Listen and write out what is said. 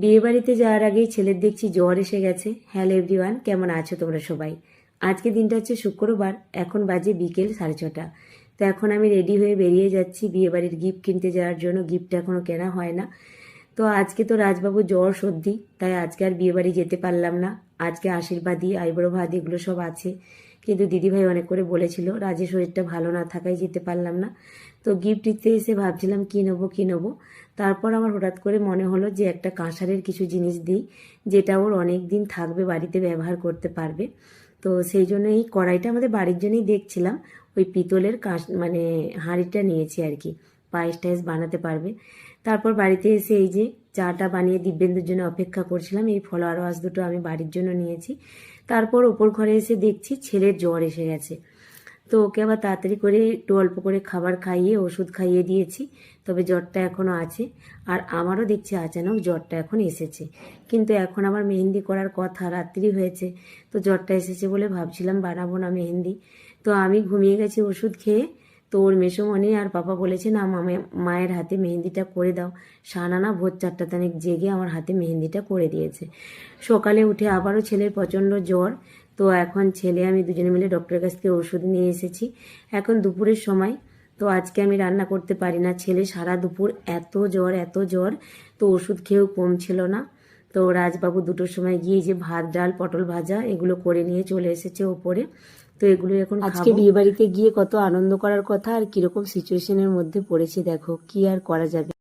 বিয়ে বাড়িতে যাওয়ার আগেই ছেলের দেখছি জ্বর এসে গেছে। হ্যালো এভরিওয়ান, কেমন আছো তোমরা সবাই? আজকে দিনটা হচ্ছে শুক্রবার, এখন বাজে বিকেল 6:30। তো এখন আমি রেডি হয়ে বেরিয়ে যাচ্ছি বিয়ে বাড়ির গিফট কিনতে যাওয়ার জন্য। গিফট এখনও কেনা হয় না। তো আজকে তো রাজবাবু জ্বর সর্দি, তাই আজকে আর বিয়ে বাড়ি যেতে পারলাম না। আজকে আশীর্বাদী আইবুড়ো ভাত এগুলো সব আছে, কিন্তু দিদিভাই অনেক করে বলেছিল, রাজের শরীরটা ভালো না থাকায় যেতে পারলাম না। তো গিফট দিতে এসে ভাবছিলাম কী নেবো। তারপর আমার হঠাৎ করে মনে হলো যে একটা কাঁসারের কিছু জিনিস দিই, যেটা ওর অনেক দিন থাকবে, বাড়িতে ব্যবহার করতে পারবে। তো সেই জন্য এই কড়াইটা আমাদের বাড়ির জন্যই দেখছিলাম, ওই পিতলের মানে হাঁড়িটা নিয়েছি আর কি, পায়েস টায়েস বানাতে পারবে। তারপর বাড়িতে এসে এই যে চাটা বানিয়ে দিব্যেন্দুর জন্য অপেক্ষা করছিলাম। এই ফলোয়ার ওয়াশ দুটো আমি বাড়ির জন্য নিয়েছি। তারপর ওপর ঘরে এসে দেখছি ছেলের জ্বর এসে গেছে। তো ওকে আবার তাড়াতাড়ি করে একটু অল্প করে খাবার খাইয়ে ওষুধ খাইয়ে দিয়েছি, তবে জ্বরটা এখনও আছে। আর আমারও দেখছি আচানক জ্বরটা এখন এসেছে, কিন্তু এখন আমার মেহেন্দি করার কথা, রাত্রি হয়েছে। তো জ্বরটা এসেছে বলে ভাবছিলাম বানাবো না মেহেন্দি। তো আমি ঘুমিয়ে গেছি ওষুধ খেয়ে। তো ওর মেসোমণি আর পাপা বলেছে না মায়ের হাতে মেহেন্দিটা করে দাও। সানানা ভোর 4টা তানিক জেগে আমার হাতে মেহেন্দিটা করে দিয়েছে। সকালে উঠে আবারও ছেলের প্রচণ্ড জ্বর। তো এখন ছেলে আমি দুজনে মিলে ডক্টরের কাছ থেকে ওষুধ নিয়ে এসেছি। এখন দুপুরের সময়। তো আজকে আমি রান্না করতে পারি না, ছেলে সারা দুপুর এত জ্বর। তো ওষুধ খেয়েও কমছিল না। তো রাজবাবু 2টোর সময় গিয়ে যে ভাত ডাল পটল ভাজা এগুলো করে নিয়ে চলে এসেছে ওপরে। তো এগুলো এখন আজকে বিয়ে বাড়িতে গিয়ে কত আনন্দ করার কথা, আর কিরকম সিচুয়েশনের মধ্যে পড়েছি দেখো, কি আর করা যাবে।